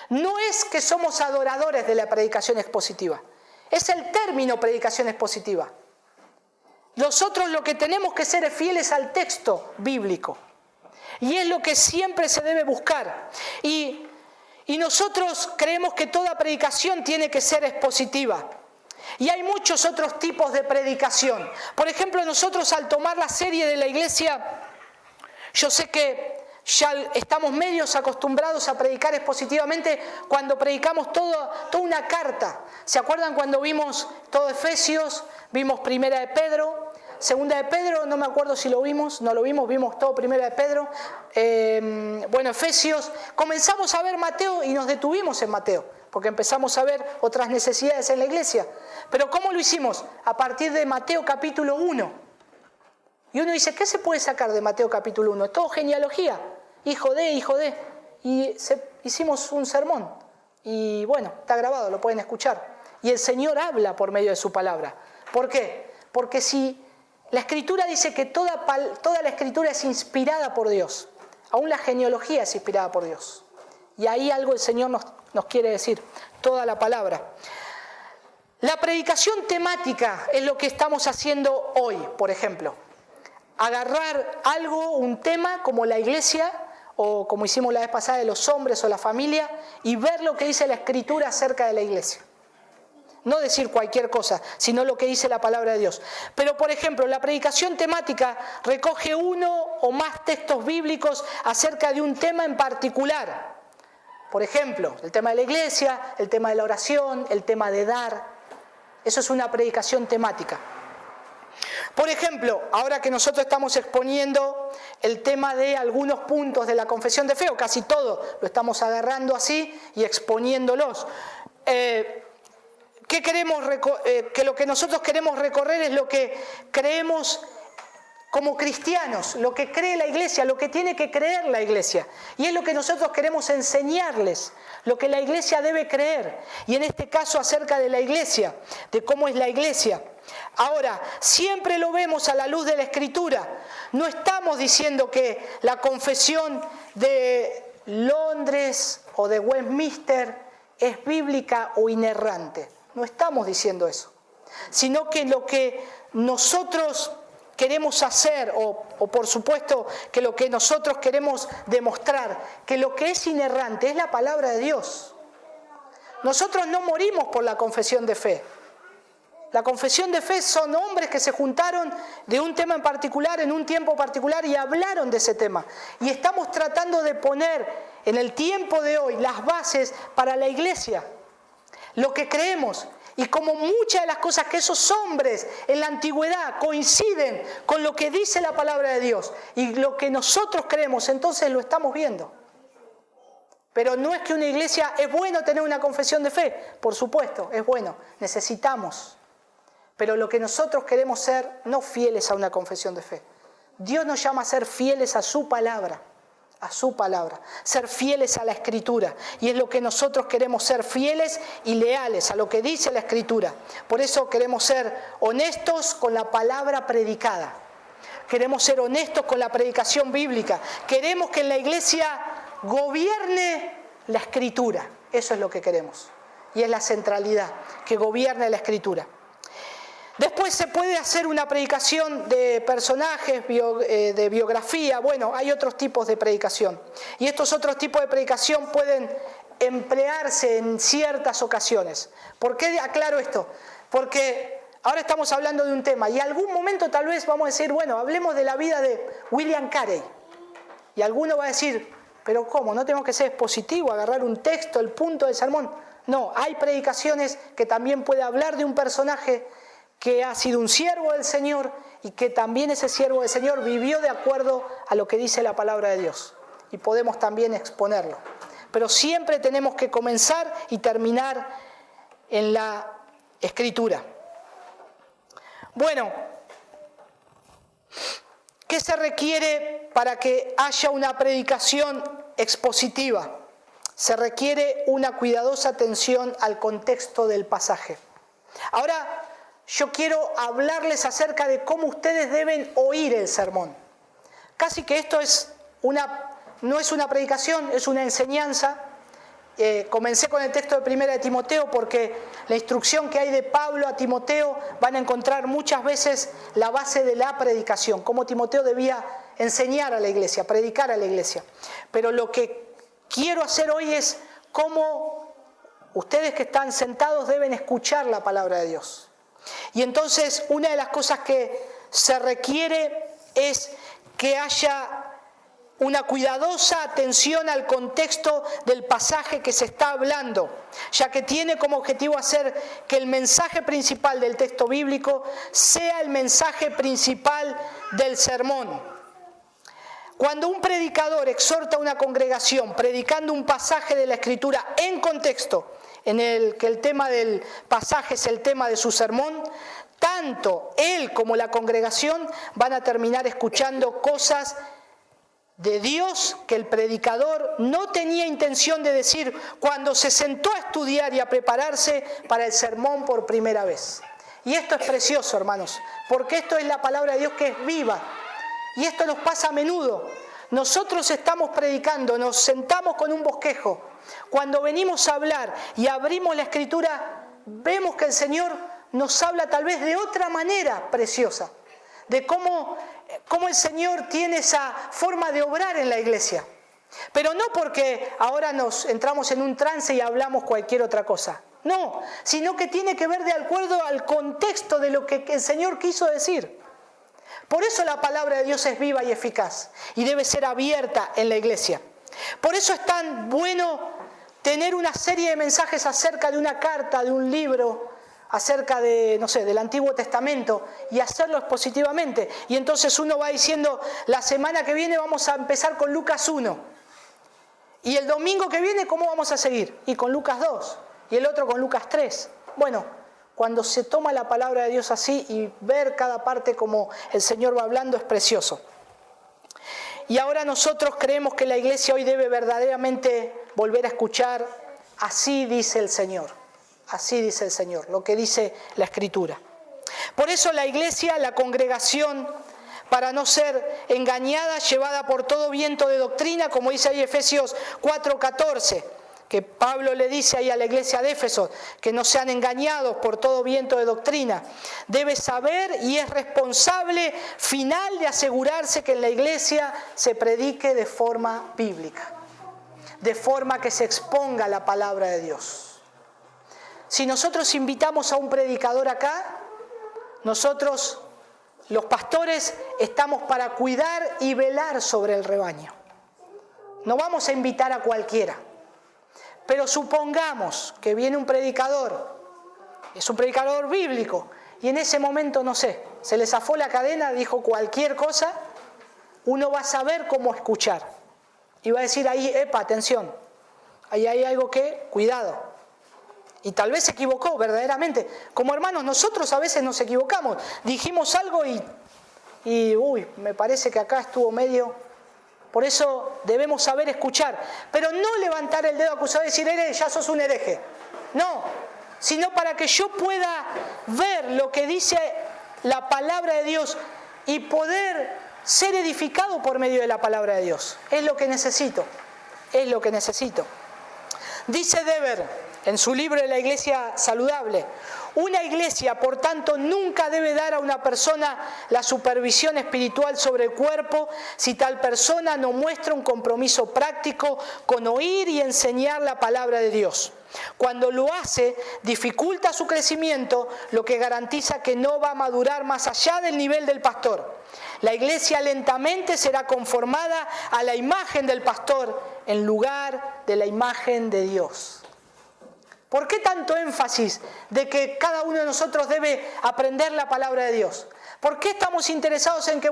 No es que somos adoradores de la predicación expositiva, es el término predicación expositiva. Nosotros lo que tenemos que ser es fieles al texto bíblico. Y es lo que siempre se debe buscar. Y nosotros creemos que toda predicación tiene que ser expositiva. Y hay muchos otros tipos de predicación. Por ejemplo, nosotros al tomar la serie de la iglesia, yo sé que ya estamos medios acostumbrados a predicar expositivamente cuando predicamos toda una carta. ¿Se acuerdan cuando vimos todo Efesios? Vimos Primera de Pedro, Segunda de Pedro, no me acuerdo si lo vimos, no lo vimos, vimos todo Primera de Pedro. Efesios. Comenzamos a ver Mateo y nos detuvimos en Mateo, porque empezamos a ver otras necesidades en la iglesia. Pero ¿cómo lo hicimos? A partir de Mateo capítulo 1. Y uno dice, ¿qué se puede sacar de Mateo capítulo 1? Es todo genealogía. Hijo de. Y hicimos un sermón. Y bueno, está grabado, lo pueden escuchar. Y el Señor habla por medio de su palabra. ¿Por qué? Porque si la Escritura dice que toda la Escritura es inspirada por Dios, aún la genealogía es inspirada por Dios. Y ahí algo el Señor nos quiere decir, toda la palabra. La predicación temática es lo que estamos haciendo hoy, por ejemplo. Agarrar algo, un tema como la iglesia, o como hicimos la vez pasada de los hombres o la familia, y ver lo que dice la Escritura acerca de la iglesia. No decir cualquier cosa, sino lo que dice la palabra de Dios. Pero, por ejemplo, la predicación temática recoge uno o más textos bíblicos acerca de un tema en particular. Por ejemplo, el tema de la iglesia, el tema de la oración, el tema de dar. Eso es una predicación temática. Por ejemplo, ahora que nosotros estamos exponiendo el tema de algunos puntos de la confesión de fe, o casi todo lo estamos agarrando así y exponiéndolos. ¿Qué queremos? Que lo que nosotros queremos recorrer es lo que creemos como cristianos, lo que cree la iglesia, lo que tiene que creer la iglesia. Y es lo que nosotros queremos enseñarles, lo que la iglesia debe creer. Y en este caso acerca de la iglesia, de cómo es la iglesia. Ahora, siempre lo vemos a la luz de la Escritura. No estamos diciendo que la confesión de Londres o de Westminster es bíblica o inerrante. No estamos diciendo eso. Sino que lo que nosotros queremos hacer, o por supuesto que lo que nosotros queremos demostrar, que lo que es inerrante es la palabra de Dios. Nosotros no morimos por la confesión de fe. La confesión de fe son hombres que se juntaron de un tema en particular, en un tiempo particular, y hablaron de ese tema. Y estamos tratando de poner en el tiempo de hoy las bases para la iglesia, lo que creemos. Y como muchas de las cosas que esos hombres en la antigüedad coinciden con lo que dice la palabra de Dios y lo que nosotros creemos, entonces lo estamos viendo. Pero no es que una iglesia, es bueno tener una confesión de fe, por supuesto, es bueno, necesitamos. Pero lo que nosotros queremos ser, no fieles a una confesión de fe. Dios nos llama a ser fieles a su palabra, ser fieles a la Escritura. Y es lo que nosotros queremos, ser fieles y leales a lo que dice la Escritura. Por eso queremos ser honestos con la palabra predicada. Queremos ser honestos con la predicación bíblica. Queremos que en la iglesia gobierne la Escritura. Eso es lo que queremos. Y es la centralidad, que gobierne la Escritura. Después se puede hacer una predicación de personajes, de biografía. Bueno, hay otros tipos de predicación. Y estos otros tipos de predicación pueden emplearse en ciertas ocasiones. ¿Por qué aclaro esto? Porque ahora estamos hablando de un tema y algún momento tal vez vamos a decir, bueno, hablemos de la vida de William Carey. Y alguno va a decir, pero ¿cómo? ¿No tengo que ser expositivo, agarrar un texto, el punto del sermón? No, hay predicaciones que también puede hablar de un personaje que ha sido un siervo del Señor y que también ese siervo del Señor vivió de acuerdo a lo que dice la palabra de Dios. Y podemos también exponerlo. Pero siempre tenemos que comenzar y terminar en la Escritura. Bueno, ¿qué se requiere para que haya una predicación expositiva? Se requiere una cuidadosa atención al contexto del pasaje. Ahora, yo quiero hablarles acerca de cómo ustedes deben oír el sermón. Casi que esto no es una predicación, es una enseñanza. Comencé con el texto de 1 de Timoteo porque la instrucción que hay de Pablo a Timoteo van a encontrar muchas veces la base de la predicación, cómo Timoteo debía enseñar a la iglesia, predicar a la iglesia. Pero lo que quiero hacer hoy es cómo Ustedes que están sentados deben escuchar la palabra de Dios. Y entonces una de las cosas que se requiere es que haya una cuidadosa atención al contexto del pasaje que se está hablando, ya que tiene como objetivo hacer que el mensaje principal del texto bíblico sea el mensaje principal del sermón. Cuando un predicador exhorta a una congregación predicando un pasaje de la Escritura en contexto, en el que el tema del pasaje es el tema de su sermón, tanto él como la congregación van a terminar escuchando cosas de Dios que el predicador no tenía intención de decir cuando se sentó a estudiar y a prepararse para el sermón por primera vez. Y esto es precioso, hermanos, porque esto es la palabra de Dios que es viva. Y esto nos pasa a menudo. Nosotros estamos predicando, nos sentamos con un bosquejo. Cuando venimos a hablar y abrimos la Escritura, vemos que el Señor nos habla tal vez de otra manera preciosa, de cómo el Señor tiene esa forma de obrar en la iglesia. Pero no porque ahora nos entramos en un trance y hablamos cualquier otra cosa. No, sino que tiene que ver de acuerdo al contexto de lo que el Señor quiso decir. Por eso la palabra de Dios es viva y eficaz y debe ser abierta en la iglesia. Por eso es tan bueno tener una serie de mensajes acerca de una carta, de un libro, acerca de, del Antiguo Testamento y hacerlo expositivamente. Y entonces uno va diciendo, la semana que viene vamos a empezar con Lucas 1. Y el domingo que viene, ¿cómo vamos a seguir? Y con Lucas 2. Y el otro con Lucas 3. Bueno, cuando se toma la palabra de Dios así y ver cada parte como el Señor va hablando es precioso. Y ahora nosotros creemos que la iglesia hoy debe verdaderamente volver a escuchar, así dice el Señor. Así dice el Señor, lo que dice la Escritura. Por eso la iglesia, la congregación, para no ser engañada, llevada por todo viento de doctrina, como dice ahí Efesios 4:14, que Pablo le dice ahí a la iglesia de Éfeso, que no sean engañados por todo viento de doctrina. Debe saber y es responsable final de asegurarse que en la iglesia se predique de forma bíblica, de forma que se exponga la palabra de Dios. Si nosotros invitamos a un predicador acá, nosotros, los pastores, estamos para cuidar y velar sobre el rebaño. No vamos a invitar a cualquiera. Pero supongamos que viene un predicador, es un predicador bíblico, y en ese momento, se le zafó la cadena, dijo cualquier cosa, uno va a saber cómo escuchar. Y va a decir ahí, atención, ahí hay algo que, cuidado. Y tal vez se equivocó verdaderamente. Como hermanos, nosotros a veces nos equivocamos. Dijimos algo y me parece que acá estuvo medio. Por eso debemos saber escuchar. Pero no levantar el dedo acusado y decir, ya sos un hereje. No, sino para que yo pueda ver lo que dice la palabra de Dios y poder ser edificado por medio de la palabra de Dios. Es lo que necesito. Es lo que necesito. Dice Dever, en su libro de la iglesia saludable, una iglesia, por tanto, nunca debe dar a una persona la supervisión espiritual sobre el cuerpo si tal persona no muestra un compromiso práctico con oír y enseñar la palabra de Dios. Cuando lo hace, dificulta su crecimiento, lo que garantiza que no va a madurar más allá del nivel del pastor. La iglesia lentamente será conformada a la imagen del pastor en lugar de la imagen de Dios. ¿Por qué tanto énfasis de que cada uno de nosotros debe aprender la palabra de Dios? ¿Por qué estamos interesados en que,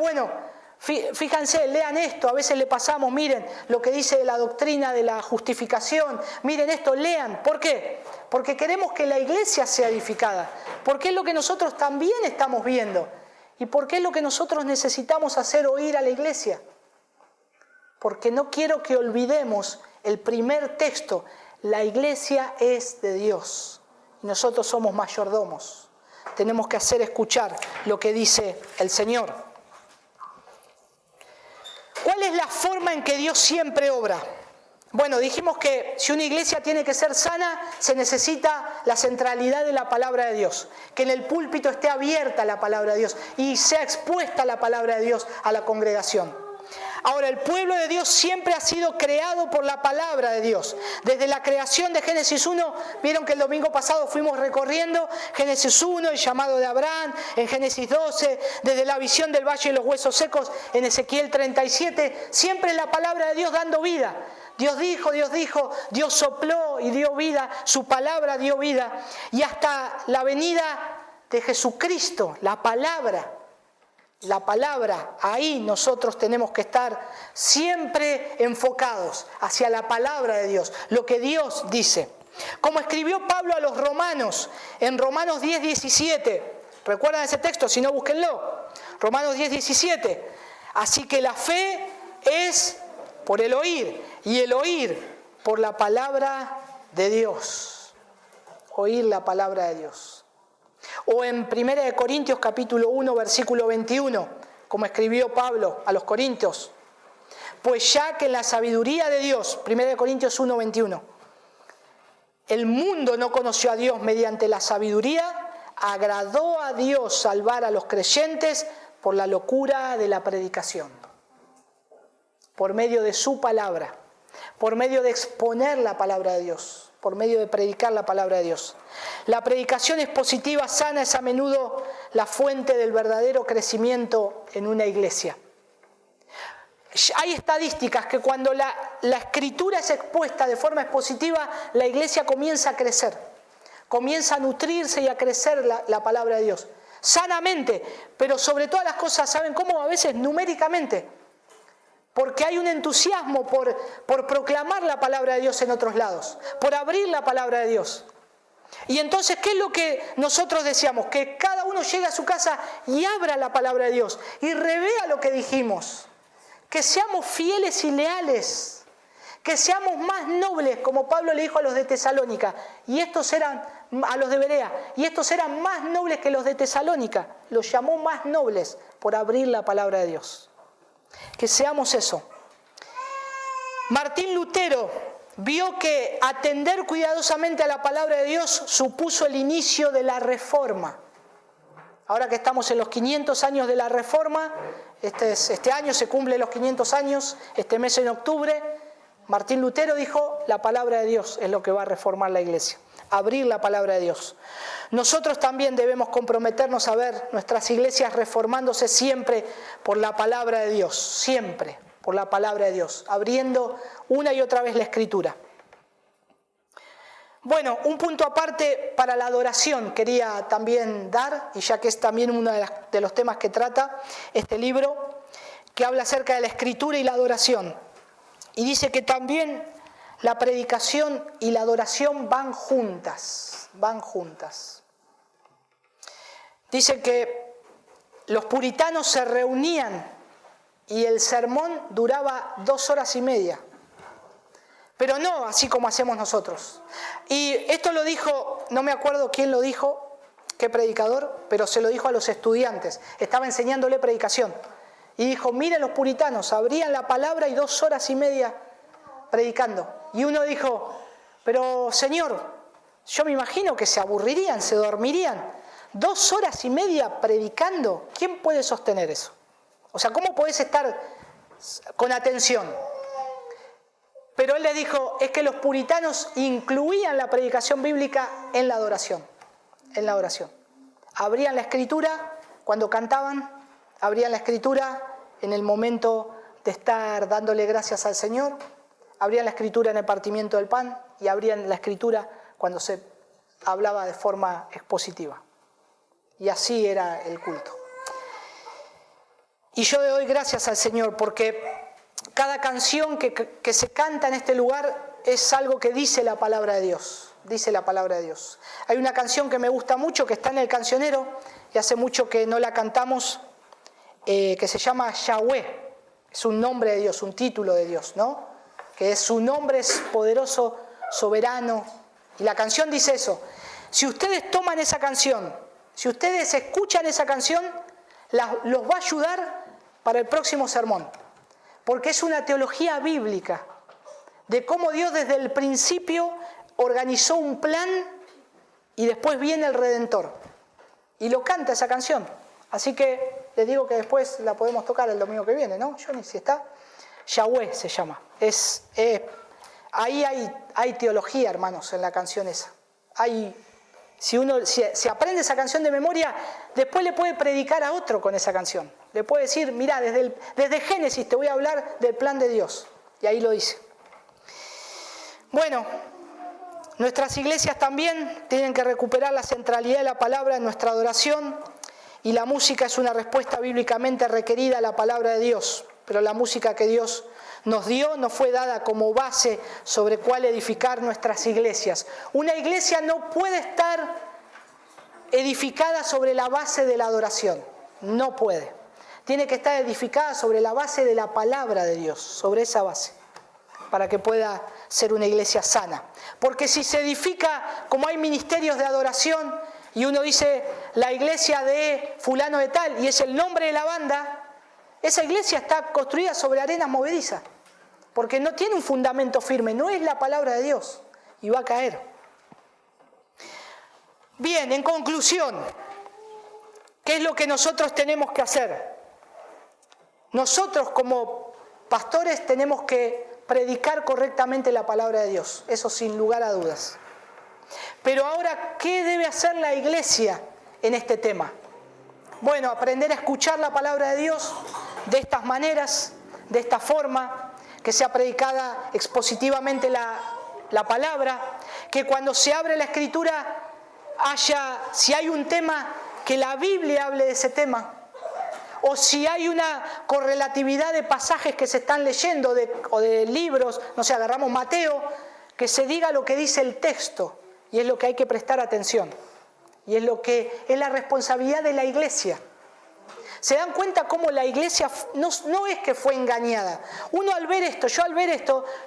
fíjense, lean esto, a veces le pasamos, miren lo que dice la doctrina de la justificación, miren esto, lean. ¿Por qué? Porque queremos que la iglesia sea edificada, porque es lo que nosotros también estamos viendo y porque es lo que nosotros necesitamos hacer oír a la iglesia. Porque no quiero que olvidemos el primer texto. La iglesia es de Dios y nosotros somos mayordomos. Tenemos que hacer escuchar lo que dice el Señor. ¿Cuál es la forma en que Dios siempre obra? Bueno, dijimos que si una iglesia tiene que ser sana, se necesita la centralidad de la palabra de Dios. Que en el púlpito esté abierta la palabra de Dios y sea expuesta la palabra de Dios a la congregación. Ahora, el pueblo de Dios siempre ha sido creado por la palabra de Dios. Desde la creación de Génesis 1, vieron que el domingo pasado fuimos recorriendo Génesis 1, el llamado de Abraham, en Génesis 12, desde la visión del valle de los huesos secos, en Ezequiel 37, siempre es la palabra de Dios dando vida. Dios dijo, Dios sopló y dio vida, su palabra dio vida. Y hasta la venida de Jesucristo, la palabra, ahí nosotros tenemos que estar siempre enfocados hacia la palabra de Dios, lo que Dios dice. Como escribió Pablo a los romanos, en Romanos 10:17, ¿recuerdan ese texto? Si no, búsquenlo. Romanos 10:17. Así que la fe es por el oír, y el oír por la palabra de Dios. Oír la palabra de Dios. O en 1 Corintios capítulo 1, versículo 21, como escribió Pablo a los Corintios. Pues ya que en la sabiduría de Dios, 1 Corintios 1, 21, el mundo no conoció a Dios mediante la sabiduría, agradó a Dios salvar a los creyentes por la locura de la predicación. Por medio de su palabra, por medio de exponer la palabra de Dios, por medio de predicar la palabra de Dios. La predicación expositiva sana es a menudo la fuente del verdadero crecimiento en una iglesia. Hay estadísticas que cuando la escritura es expuesta de forma expositiva, la iglesia comienza a crecer, comienza a nutrirse y a crecer la palabra de Dios. Sanamente, pero sobre todas las cosas, ¿saben cómo? A veces numéricamente. Porque hay un entusiasmo por proclamar la palabra de Dios en otros lados, por abrir la palabra de Dios. Y entonces, ¿qué es lo que nosotros deseamos? Que cada uno llegue a su casa y abra la palabra de Dios y revea lo que dijimos. Que seamos fieles y leales, que seamos más nobles, como Pablo le dijo a los de Tesalónica, y estos eran a los de Berea, y estos eran más nobles que los de Tesalónica. Los llamó más nobles por abrir la palabra de Dios. Que seamos eso. Martín Lutero vio que atender cuidadosamente a la palabra de Dios supuso el inicio de la Reforma. Ahora que estamos en los 500 años de la Reforma, este año se cumplen los 500 años, este mes en octubre, Martín Lutero dijo, la palabra de Dios es lo que va a reformar la iglesia. Abrir la palabra de Dios. Nosotros también debemos comprometernos a ver nuestras iglesias reformándose siempre por la palabra de Dios, siempre por la palabra de Dios, abriendo una y otra vez la Escritura. Bueno, un punto aparte para la adoración quería también dar, y ya que es también uno de los temas que trata este libro, que habla acerca de la Escritura y la adoración. Y dice que también la predicación y la adoración van juntas, van juntas. Dice que los puritanos se reunían y el sermón duraba 2 horas y media. Pero no así como hacemos nosotros. Y esto lo dijo, no me acuerdo quién lo dijo, qué predicador, pero se lo dijo a los estudiantes. Estaba enseñándole predicación. Y dijo, miren los puritanos, abrían la palabra y 2 horas y media predicando. Y uno dijo, pero Señor, yo me imagino que se aburrirían, se dormirían. 2 horas y media predicando, ¿quién puede sostener eso? O sea, ¿cómo podés estar con atención? Pero él le dijo, es que los puritanos incluían la predicación bíblica en la adoración, en la oración. Abrían la Escritura cuando cantaban, abrían la Escritura en el momento de estar dándole gracias al Señor, abrían la Escritura en el partimiento del pan y abrían la Escritura cuando se hablaba de forma expositiva. Y así era el culto. Y yo le doy gracias al Señor porque cada canción que se canta en este lugar es algo que dice la palabra de Dios. Dice la palabra de Dios. Hay una canción que me gusta mucho, que está en el cancionero, y hace mucho que no la cantamos, que se llama Yahweh. Es un nombre de Dios, un título de Dios, ¿no? Que su nombre es poderoso, soberano. Y la canción dice eso. Si ustedes toman esa canción, si ustedes escuchan esa canción, los va a ayudar para el próximo sermón. Porque es una teología bíblica de cómo Dios desde el principio organizó un plan y después viene el Redentor. Y lo canta esa canción. Así que les digo que después la podemos tocar el domingo que viene, ¿no? Johnny, si está. Yahweh se llama. Ahí hay teología, hermanos, en la canción esa. Si aprende esa canción de memoria, después le puede predicar a otro con esa canción. Le puede decir, mirá, desde Génesis te voy a hablar del plan de Dios. Y ahí lo dice. Bueno, nuestras iglesias también tienen que recuperar la centralidad de la palabra en nuestra adoración, y la música es una respuesta bíblicamente requerida a la palabra de Dios. Pero la música que Dios nos dio no fue dada como base sobre cuál edificar nuestras iglesias. Una iglesia no puede estar edificada sobre la base de la adoración. No puede. Tiene que estar edificada sobre la base de la palabra de Dios, sobre esa base, para que pueda ser una iglesia sana. Porque si se edifica como hay ministerios de adoración y uno dice la iglesia de fulano de tal y es el nombre de la banda, esa iglesia está construida sobre arenas movedizas, porque no tiene un fundamento firme, no es la palabra de Dios y va a caer. Bien, en conclusión, ¿qué es lo que nosotros tenemos que hacer? Nosotros como pastores tenemos que predicar correctamente la palabra de Dios, eso sin lugar a dudas. Pero ahora, ¿qué debe hacer la iglesia en este tema? Bueno, aprender a escuchar la palabra de Dios de estas maneras, de esta forma, que sea predicada expositivamente la palabra, que cuando se abre la Escritura si hay un tema, que la Biblia hable de ese tema, o si hay una correlatividad de pasajes que se están leyendo o de libros, no sé, agarramos Mateo, que se diga lo que dice el texto, y es lo que hay que prestar atención, y es lo que es la responsabilidad de la iglesia. ¿Se dan cuenta cómo la iglesia no es que fue engañada? Yo al ver esto,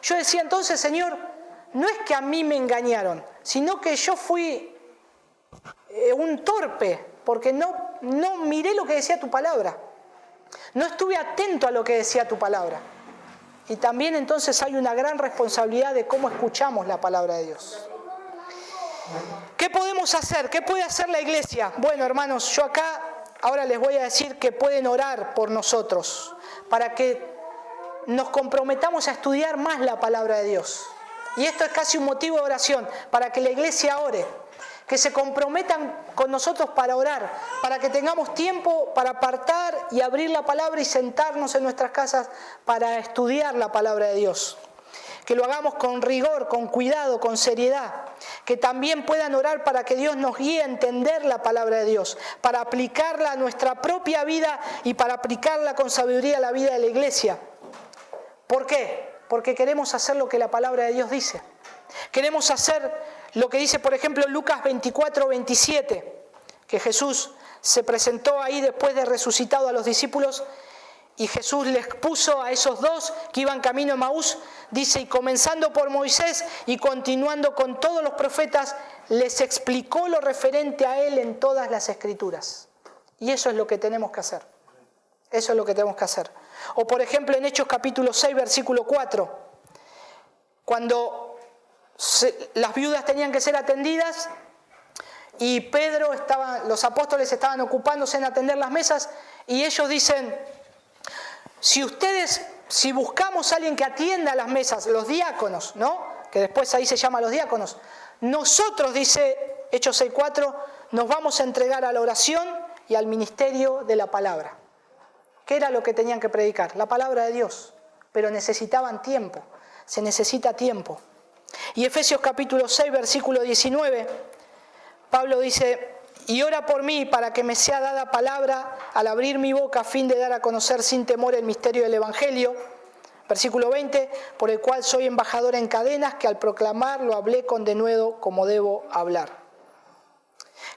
yo decía entonces, Señor, no es que a mí me engañaron, sino que yo fui un torpe, porque no miré lo que decía tu palabra. No estuve atento a lo que decía tu palabra. Y también entonces hay una gran responsabilidad de cómo escuchamos la palabra de Dios. ¿Qué podemos hacer? ¿Qué puede hacer la iglesia? Bueno, hermanos, yo acá ahora les voy a decir que pueden orar por nosotros, para que nos comprometamos a estudiar más la palabra de Dios. Y esto es casi un motivo de oración, para que la iglesia ore, que se comprometan con nosotros para orar, para que tengamos tiempo para apartar y abrir la palabra y sentarnos en nuestras casas para estudiar la palabra de Dios. Que lo hagamos con rigor, con cuidado, con seriedad. Que también puedan orar para que Dios nos guíe a entender la palabra de Dios, para aplicarla a nuestra propia vida y para aplicarla con sabiduría a la vida de la iglesia. ¿Por qué? Porque queremos hacer lo que la palabra de Dios dice. Queremos hacer lo que dice, por ejemplo, Lucas 24:27, que Jesús se presentó ahí después de resucitado a los discípulos y Jesús les puso a esos dos que iban camino a Emaús, dice, y comenzando por Moisés y continuando con todos los profetas, les explicó lo referente a él en todas las Escrituras. Y eso es lo que tenemos que hacer. Eso es lo que tenemos que hacer. O por ejemplo en Hechos capítulo 6, versículo 4, cuando las viudas tenían que ser atendidas y los apóstoles estaban ocupándose en atender las mesas y ellos dicen, si buscamos a alguien que atienda las mesas, los diáconos, ¿no? Que después ahí se llama los diáconos, nosotros, dice Hechos 6:4, nos vamos a entregar a la oración y al ministerio de la palabra. ¿Qué era lo que tenían que predicar? La palabra de Dios, pero necesitaban tiempo, se necesita tiempo. Y Efesios capítulo 6, versículo 19, Pablo dice, y ora por mí para que me sea dada palabra al abrir mi boca a fin de dar a conocer sin temor el misterio del Evangelio. Versículo 20, por el cual soy embajador en cadenas, que al proclamar lo hablé con denuedo como debo hablar.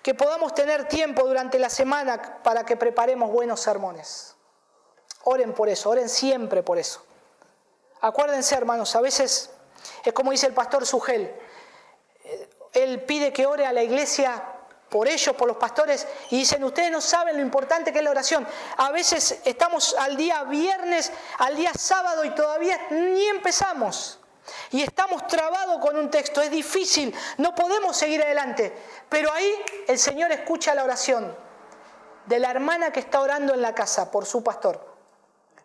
Que podamos tener tiempo durante la semana para que preparemos buenos sermones. Oren por eso, oren siempre por eso. Acuérdense, hermanos, a veces es como dice el pastor Sugel, él pide que ore a la iglesia por ellos, por los pastores, y dicen, ustedes no saben lo importante que es la oración. A veces estamos al día viernes, al día sábado y todavía ni empezamos. Y estamos trabados con un texto, es difícil, no podemos seguir adelante. Pero ahí el Señor escucha la oración de la hermana que está orando en la casa por su pastor.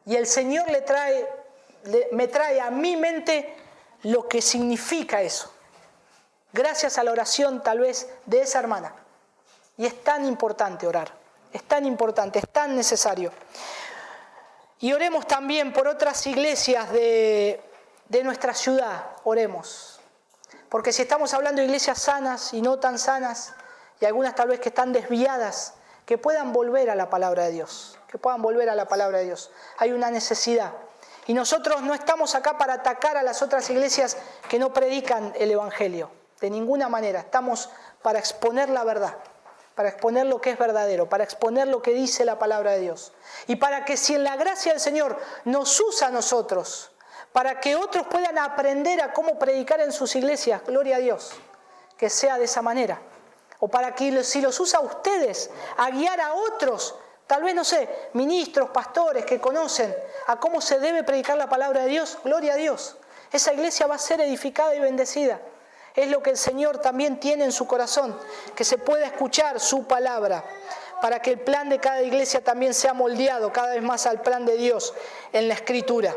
Y el Señor le trae me trae a mi mente lo que significa eso. Gracias a la oración tal vez de esa hermana. Y es tan importante orar, es tan importante, es tan necesario. Y oremos también por otras iglesias de nuestra ciudad, oremos. Porque si estamos hablando de iglesias sanas y no tan sanas, y algunas tal vez que están desviadas, que puedan volver a la palabra de Dios, que puedan volver a la palabra de Dios. Hay una necesidad. Y nosotros no estamos acá para atacar a las otras iglesias que no predican el Evangelio, de ninguna manera. Estamos para exponer la verdad, para exponer lo que es verdadero, para exponer lo que dice la palabra de Dios. Y para que si en la gracia del Señor nos usa a nosotros, para que otros puedan aprender a cómo predicar en sus iglesias, gloria a Dios, que sea de esa manera. O para que si los usa a ustedes, a guiar a otros, tal vez, no sé, ministros, pastores que conocen a cómo se debe predicar la palabra de Dios, gloria a Dios. Esa iglesia va a ser edificada y bendecida. Es lo que el Señor también tiene en su corazón, que se pueda escuchar su palabra, para que el plan de cada iglesia también sea moldeado cada vez más al plan de Dios en la Escritura.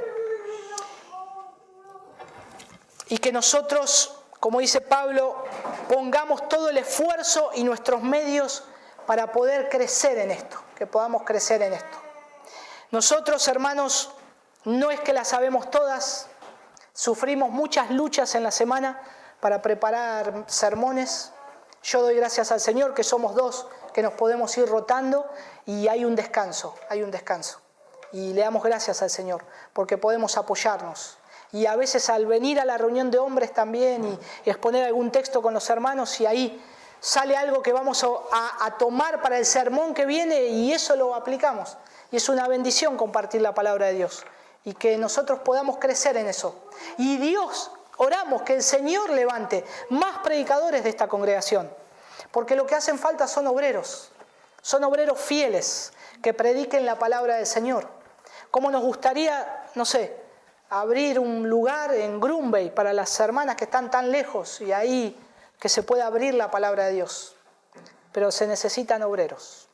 Y que nosotros, como dice Pablo, pongamos todo el esfuerzo y nuestros medios para poder crecer en esto, que podamos crecer en esto. Nosotros, hermanos, no es que las sabemos todas, sufrimos muchas luchas en la semana para preparar sermones. Yo doy gracias al Señor que somos dos, que nos podemos ir rotando y hay un descanso. Y le damos gracias al Señor porque podemos apoyarnos. Y a veces al venir a la reunión de hombres también y exponer algún texto con los hermanos y ahí sale algo que vamos a tomar para el sermón que viene y eso lo aplicamos. Y es una bendición compartir la palabra de Dios y que nosotros podamos crecer en eso. Y Dios, oramos que el Señor levante más predicadores de esta congregación, porque lo que hacen falta son obreros fieles que prediquen la palabra del Señor. Como nos gustaría, no sé, abrir un lugar en Green Bay para las hermanas que están tan lejos y ahí que se pueda abrir la palabra de Dios. Pero se necesitan obreros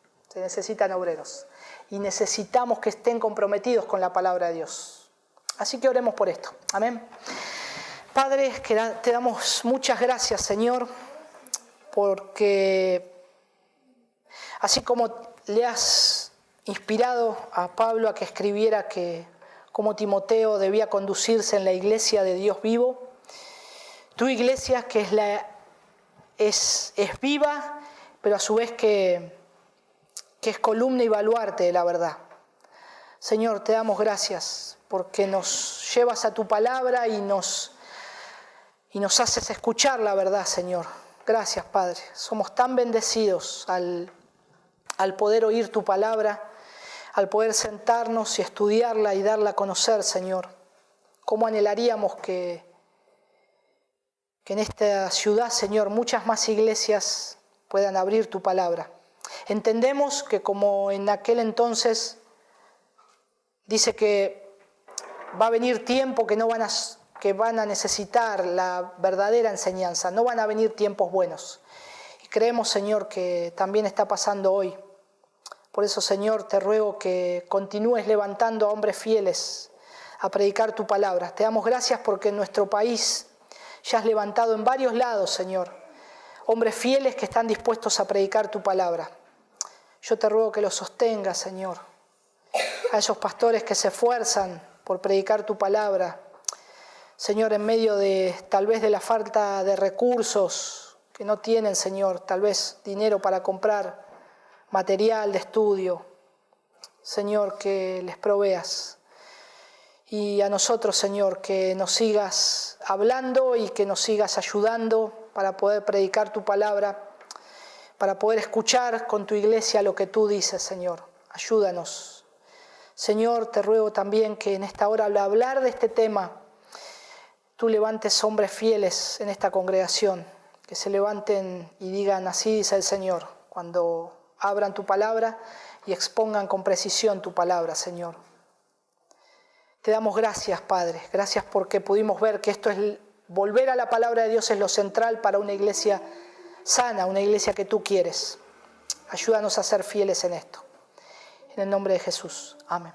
y necesitamos que estén comprometidos con la palabra de Dios. Así que oremos por esto. Amén. Padre, te damos muchas gracias, Señor, porque así como le has inspirado a Pablo a que escribiera cómo Timoteo debía conducirse en la iglesia de Dios vivo, tu iglesia que es viva, pero a su vez que es columna y baluarte de la verdad. Señor, te damos gracias porque nos llevas a tu palabra y nos haces escuchar la verdad, Señor. Gracias, Padre. Somos tan bendecidos al poder oír tu palabra, al poder sentarnos y estudiarla y darla a conocer, Señor. Cómo anhelaríamos que en esta ciudad, Señor, muchas más iglesias puedan abrir tu palabra. Entendemos que como en aquel entonces dice que va a venir tiempo que van a necesitar la verdadera enseñanza, no van a venir tiempos buenos. Y creemos, Señor, que también está pasando hoy. Por eso, Señor, te ruego que continúes levantando a hombres fieles a predicar tu palabra. Te damos gracias porque en nuestro país ya has levantado en varios lados, Señor, hombres fieles que están dispuestos a predicar tu palabra. Yo te ruego que los sostengas, Señor, a esos pastores que se esfuerzan por predicar tu palabra. Señor, en medio de tal vez de la falta de recursos que no tienen, Señor, tal vez dinero para comprar material de estudio, Señor, que les proveas. Y a nosotros, Señor, que nos sigas hablando y que nos sigas ayudando para poder predicar tu palabra, para poder escuchar con tu iglesia lo que tú dices, Señor. Ayúdanos. Señor, te ruego también que en esta hora, al hablar de este tema, tú levantes hombres fieles en esta congregación, que se levanten y digan, así dice el Señor, cuando abran tu palabra y expongan con precisión tu palabra, Señor. Te damos gracias, Padre. Gracias porque pudimos ver que esto es volver a la palabra de Dios es lo central para una iglesia sana, una iglesia que tú quieres. Ayúdanos a ser fieles en esto. En el nombre de Jesús. Amén.